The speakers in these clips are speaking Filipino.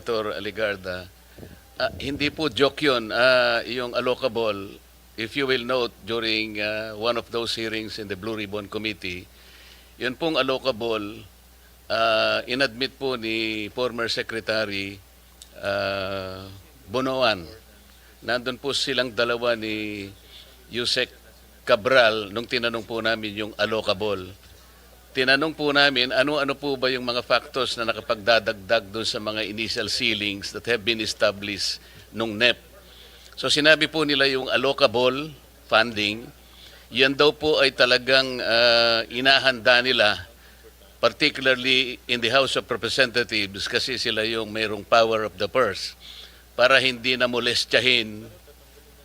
Senator Aligarda, hindi po joke yun. Yung allocable, if you will note during one of those hearings in the Blue Ribbon Committee, yun pong allocable, inadmit po ni former Secretary Bonoan. Nandun po silang dalawa ni Yusek Cabral nung tinanong po namin yung allocable. Tinanong po namin ano-ano po ba yung mga factors na nakapagdadagdag doon sa mga initial ceilings that have been established nung NEP. So sinabi po nila yung allocable funding, yan daw po ay talagang inahanda nila, particularly in the House of Representatives kasi sila yung mayroong power of the purse para hindi na molestyahin,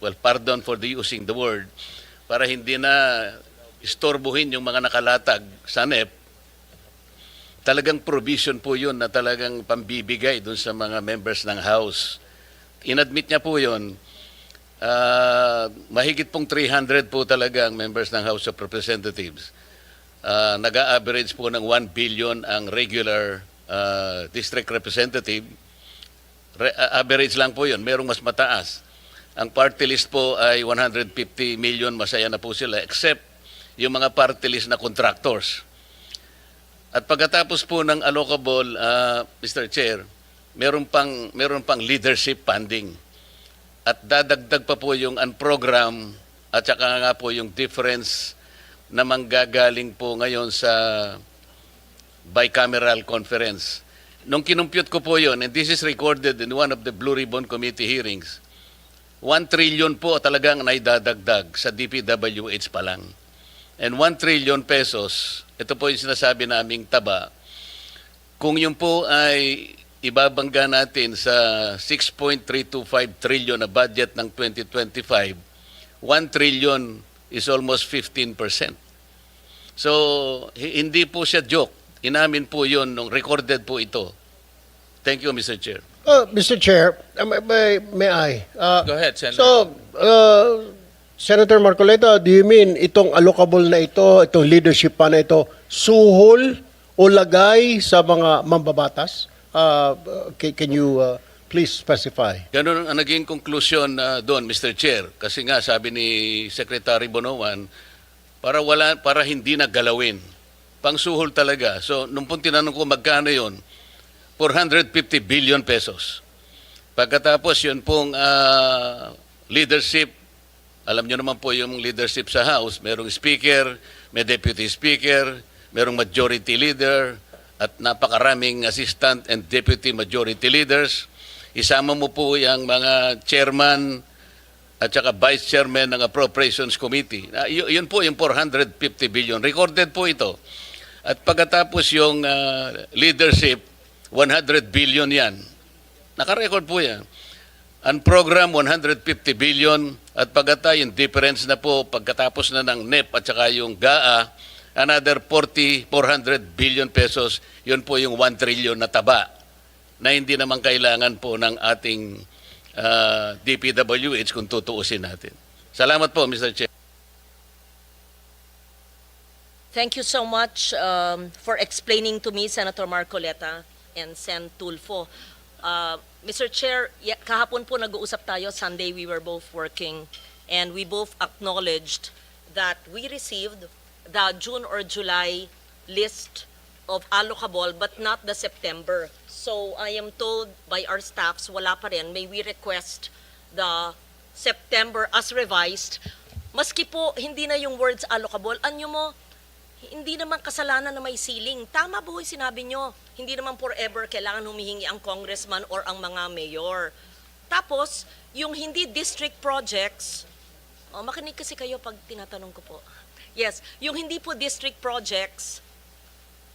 well, pardon for the using the word, para hindi na istorbohin yung mga nakalatag sa NEP, talagang provision po yun na talagang pambibigay dun sa mga members ng House. Inadmit niya po yun. Mahigit pong 300 po talaga ang members ng House of Representatives. Nag-a-average po ng 1 billion ang regular district representative. Average lang po yun, merong mas mataas. Ang party list po ay 150 million, masaya na po sila, except yung mga party list na contractors. At pagkatapos po ng allocable, Mr. Chair, meron pang leadership funding. At dadagdag pa po yung unprogram at saka nga po yung difference na manggagaling po ngayon sa bicameral conference. Nung kinumpute ko po yun, and this is recorded in one of the Blue Ribbon Committee hearings, 1 trillion po talagang naidadagdag sa DPWH pa lang. And 1 trillion pesos, ito po yung sinasabi naming taba, kung yun po ay ibabangga natin sa 6.325 trillion na budget ng 2025, 1 trillion is almost 15%. So, hindi po siya joke. Inamin po yun, nung recorded po ito. Thank you, Mr. Chair. Mr. Chair, may I? Go ahead, Senator. So, Senator Marcoleta, do you mean itong allocable na ito, itong leadership pa na ito, suhol o lagay sa mga mambabatas? Can you please specify? Ganun ang naging conclusion doon, Mr. Chair. Kasi nga, sabi ni Secretary Bonoan, para hindi na galawin. Pangsuhol talaga. So, nung pong tinanong ko magkano yun, 450 billion pesos. Pagkatapos yun pong leadership, alam nyo naman po yung leadership sa House, merong speaker, may deputy speaker, merong majority leader, at napakaraming assistant and deputy majority leaders. Isama mo po yung mga chairman at saka vice chairman ng Appropriations Committee. Yun po yung 450 billion. Recorded po ito. At pagkatapos yung leadership, 100 billion yan. Nakarecord po yan. Ang program, 150 billion. At pagkatapos yung difference na po, pagkatapos na ng NEP at saka yung GAA, another 400 billion pesos, yun po yung 1 trillion na taba na hindi naman kailangan po ng ating DPWH kung tutuusin natin. Salamat po, Mr. Chair. Thank you so much for explaining to me, Senator Marcoleta and Sen. Tulfo. Mr. Chair, kahapon po nag-uusap tayo. Sunday we were both working and we both acknowledged that we received the June or July list of allocable but not the September. So I am told by our staffs, wala pa rin. May we request the September as revised. Maski po hindi na yung words allocable, anyo mo, hindi naman kasalanan na may ceiling. Tama po yung sinabi nyo. Hindi naman forever kailangan humihingi ang congressman or ang mga mayor. Tapos, yung hindi district projects, makinig kasi kayo pag tinatanong ko po. Yes, yung hindi po district projects,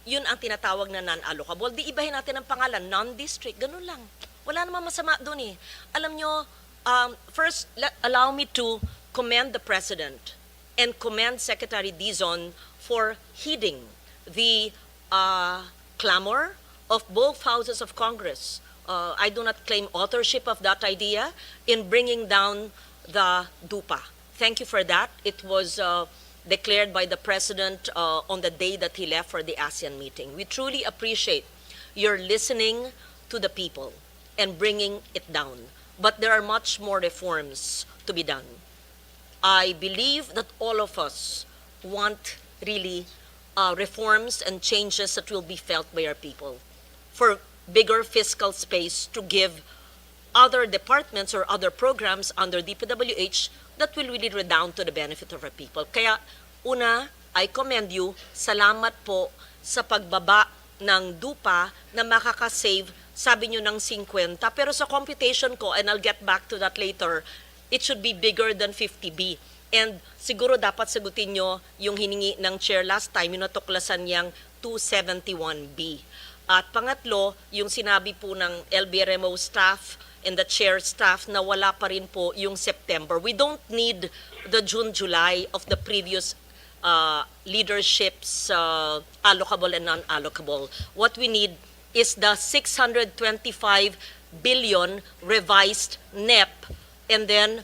yun ang tinatawag na non-allocable. Di ibahin natin ang pangalan, non-district, ganun lang. Wala namang masama doon eh. Alam nyo, first, allow me to commend the President and commend Secretary Dizon for heeding the clamor of both houses of Congress. I do not claim authorship of that idea in bringing down the DUPA. Thank you for that. It was declared by the President on the day that he left for the ASEAN meeting. We truly appreciate your listening to the people. and bringing it down. But there are much more reforms to be done. I believe that all of us want really reforms and changes that will be felt by our people for bigger fiscal space to give other departments or other programs under DPWH that will really redound to the benefit of our people. Kaya, una, I commend you. Salamat po sa pagbaba ng DUPA na makakasave, sabi nyo, ng 50. Pero sa computation ko, and I'll get back to that later, it should be bigger than 50B. And siguro dapat sagutin nyo yung hiningi ng chair last time, yung natuklasan niyang 271B. At pangatlo, yung sinabi po ng LBRMO staff and the chair staff na wala pa rin po yung September. We don't need the June, July of the previous leadership's allocable and non-allocable. What we need is the 625 billion revised NEP and then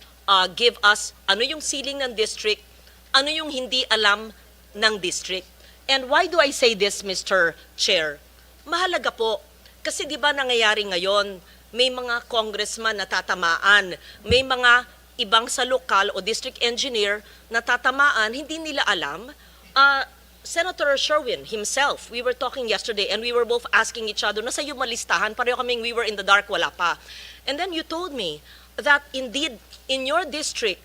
give us ano yung ceiling ng district, ano yung hindi alam ng district. And why do I say this, Mr. Chair? Mahalaga po, kasi di ba nangyayari ngayon, may mga congressman na tatamaan, may mga ibang sa lokal o district engineer na tatamaan, hindi nila alam. Senator Sherwin himself, we were talking yesterday and we were both asking each other, nasa yung malistahan, pareho kaming we were in the dark, wala pa. And then you told me that indeed, in your district,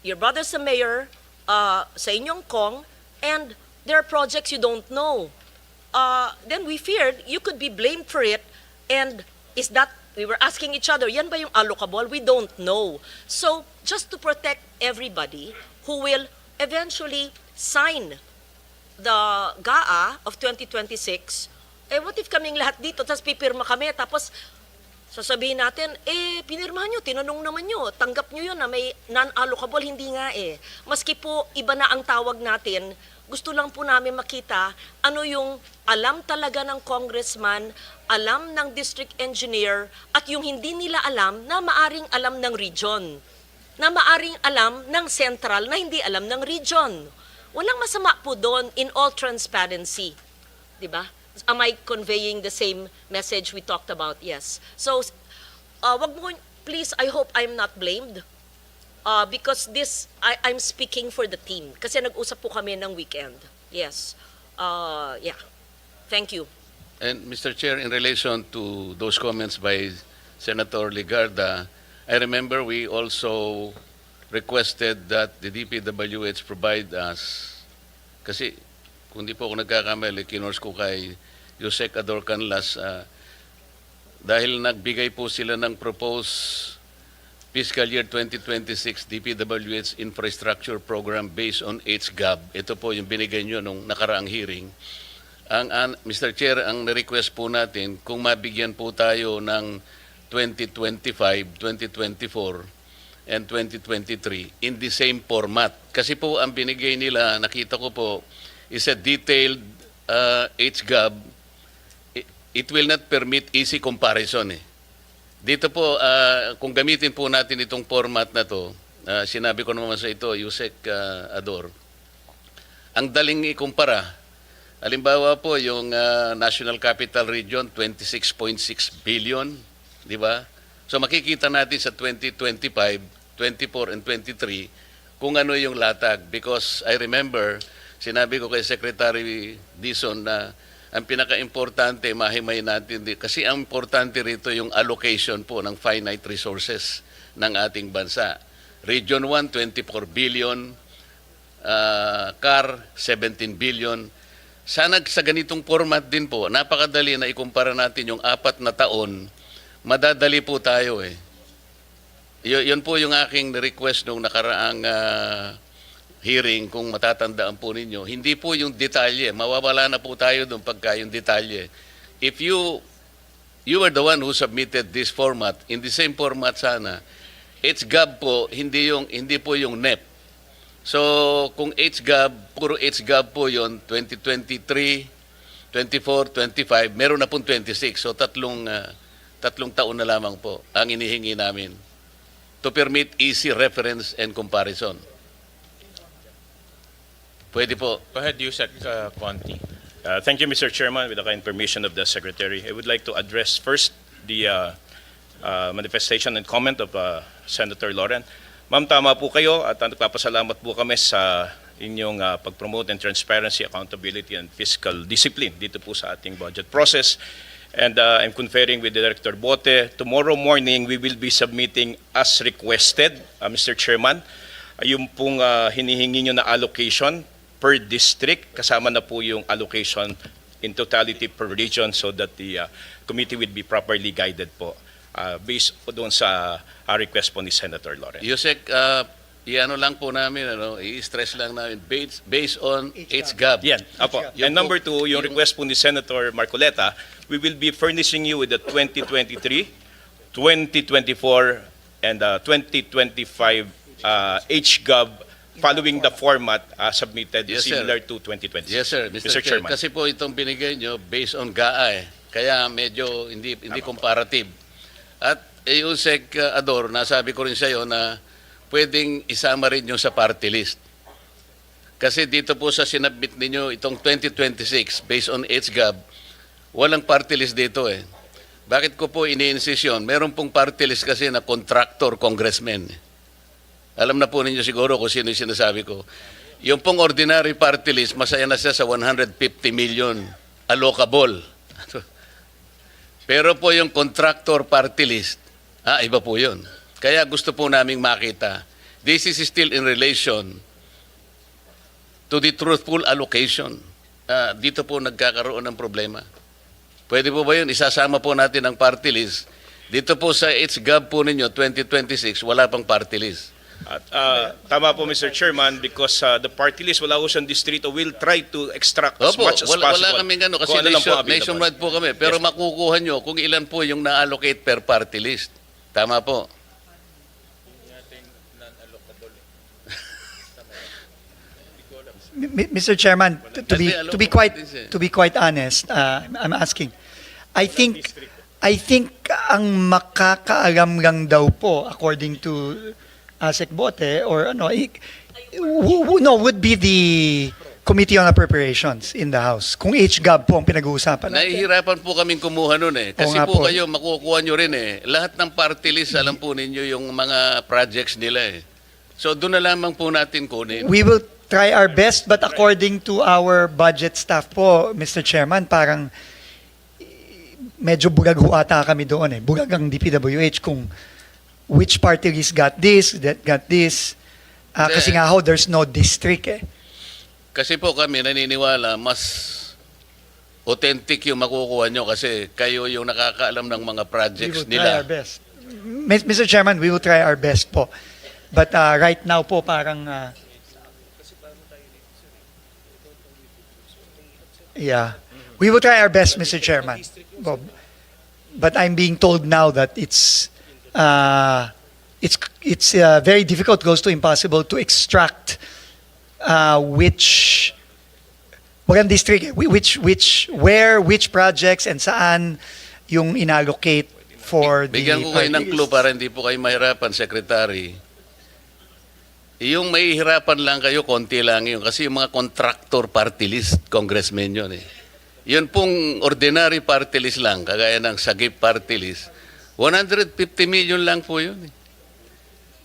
your brother's a mayor, sa inyong Kong, and there are projects you don't know. Then we feared you could be blamed for it, and is that, we were asking each other, yan ba yung allocable? We don't know. So, just to protect everybody who will eventually sign the GAA of 2026, what if kaming lahat dito, tapos pipirma kami, tapos sasabihin natin, pinirmahan nyo, tinanong naman nyo, tanggap nyo yun na may non-allocable, hindi nga eh. Maski po iba na ang tawag natin, gusto lang po namin makita ano yung alam talaga ng congressman, alam ng district engineer, at yung hindi nila alam na maaring alam ng region, na maaring alam ng central na hindi alam ng region. Walang masama po doon in all transparency. Diba? Am I conveying the same message we talked about? Yes. So, wag mo, please, I hope I'm not blamed. Because this, I'm speaking for the team. Kasi nag-usap po kami ng weekend. Yes. Yeah. Thank you. And Mr. Chair, in relation to those comments by Senator Ligarda, I remember we also requested that the DPWH provide us, kasi kung di po ako nagkakamali, kinors ko kay Yusek Ador Canlas, dahil nagbigay po sila ng proposed fiscal year 2026 DPWH infrastructure program based on HGAB. Ito po yung binigay nyo nung nakaraang hearing. Mr. Chair, ang request po natin, kung mabigyan po tayo ng 2025, 2024, and 2023 in the same format. Kasi po ang binigay nila, nakita ko po, is a detailed HGAB. It will not permit easy comparison eh. Dito po, kung gamitin po natin itong format na to, sinabi ko naman sa ito, Yusek Ador, ang daling ikumpara. Halimbawa po, yung National Capital Region, 26.6 billion, di ba? So makikita natin sa 2025, 24, and 23 kung ano yung latag. Because I remember, sinabi ko kay Secretary Dizon na ang pinaka-importante, mahimay natin, kasi ang importante rito yung allocation po ng finite resources ng ating bansa. Region 1, 24 billion, CAR, 17 billion. Sana sa ganitong format din po, napakadali na ikumpara natin yung 4 na taon, madadali po tayo eh. Yun po yung aking request nung nakaraang hearing, kung matatandaan po ninyo. Hindi po yung detalye, mawawala na po tayo doon pagka yung detalye. If you were the one who submitted this format, in the same format sana, HGAB po, hindi po yung NEP. So, kung HGAB, puro HGAB po yon 2023, 24, 25, meron na pong 26. So, tatlong taon na lamang po ang inihingi namin to permit easy reference and comparison. Pwede po. Go ahead, Yusek Conti. Thank you, Mr. Chairman. With the kind permission of the Secretary, I would like to address first the manifestation and comment of Senator Lauren. Ma'am, tama po kayo at nagpapasalamat po kami sa inyong pag-promote and transparency, accountability, and fiscal discipline dito po sa ating budget process. And I'm conferring with Director Bote. Tomorrow morning, we will be submitting as requested, Mr. Chairman, yung pong hinihingi nyo na allocation per district, kasama na po yung allocation in totality per region so that the committee will be properly guided po based po doon sa request po ni Senator Lauren. Yusek, i-ano lang po namin, i-stress lang namin, based on HGAB. Yan, apo. Yun And po, number two, yung request po ni Senator Marcoleta, we will be furnishing you with the 2023, 2024, and 2025 HGAB following the format submitted Yes, sir. similar to 2026. Yes, sir, Mr. Chair. Kasi po itong binigay nyo based on GAA Kaya medyo hindi comparative. At Yusek Ador, nasabi ko rin sa iyo na pwedeng isama rin yung sa party list. Kasi dito po sa sinabit ninyo itong 2026 based on HGAB, walang party list dito eh. Bakit ko po ini-insist yun? Meron pong party list kasi na contractor congressman. Alam na po ninyo siguro kung sino yung sinasabi ko. Yung pong ordinary party list, masaya na siya sa 150 million allocable. Pero po yung contractor party list, iba po yun. Kaya gusto po naming makita, this is still in relation to the truthful allocation. Dito po nagkakaroon ng problema. Pwede po ba yun? Isasama po natin ang party list. Dito po sa HGAB po ninyo, 2026, wala pang party list. At tama po Mr. Chairman, because the party list wala ko siyang distrito will try to extract as Opo, much as possible. wala kaming ano, kasi Kung ano lang po available. nationwide po kami. Pero Yes. makukuha nyo kung ilan po yung na-allocate per party list. Tama po. Mr. Chairman, to be quite honest, I'm asking. I think ang makakaalam lang daw po according to ASEC Bote or would be the Committee on Appropriations in the House. Kung HGAB po ang pinag-uusapan natin. Nahihirapan po kaming kumuha nun eh. Kasi nga po po. kayo, makukuha nyo rin eh. Lahat ng party list, alam po ninyo yung mga projects nila eh. So doon na lamang po natin kunin. We will try our best, but according to our budget staff po, Mr. Chairman, parang medyo bulag ho ata kami doon eh. Bulag ang DPWH kung which party list got this, that got this. Kasi nga ho, there's no district eh. Kasi po kami naniniwala, mas authentic yung makukuha nyo kasi kayo yung nakakaalam ng mga We projects will try nila. our best. Mr. Chairman, we will try our best po. But right now po parang yeah. We will try our best, Mr. Chairman. But I'm being told now that it's very difficult, close to impossible to extract which district, which projects and saan yung inallocate for the Bigyan ko kayo ng party clue list. para hindi po kayo mahirapan, Secretary. Yung mahihirapan lang kayo, konti lang yun. Kasi yung mga contractor party list, congressmen yun eh. Yun pong ordinary party list lang, kagaya ng Sagip party list, 150 million lang po yun eh.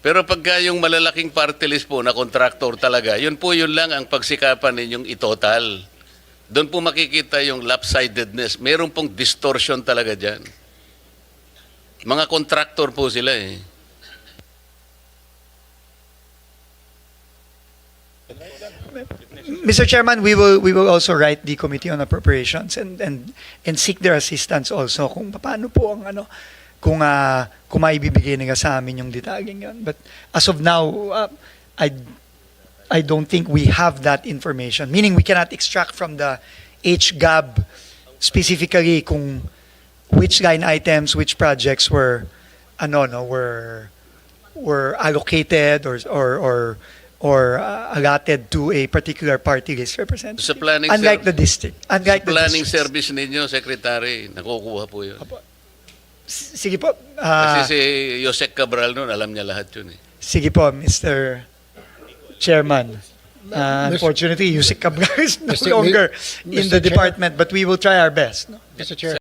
Pero pagka yung malalaking party list po na contractor talaga, yun lang ang pagsikapan ninyong itotal. Doon po makikita yung lopsidedness. Meron pong distortion talaga dyan. Mga contractor po sila eh. Mr. Chairman, we will also write the Committee on Appropriations and seek their assistance also kung paano po ang kung maibibigay nila sa amin yung detalyeng yun. But as of now, I don't think we have that information. Meaning we cannot extract from the HGAB specifically kung which line items, which projects were allocated or allotted to a particular party list representative. Sa planning Unlike the district. Unlike the planning districts. service ninyo, Secretary, nakukuha po yun. Sige po. Kasi si Yosek Cabral noon, alam niya lahat yun eh. Sige po, Mr. Chairman. Unfortunately, Yusek Cabral is no Mr. longer in Mr. the Chair. department, but we will try our best. No? Mr. Chair.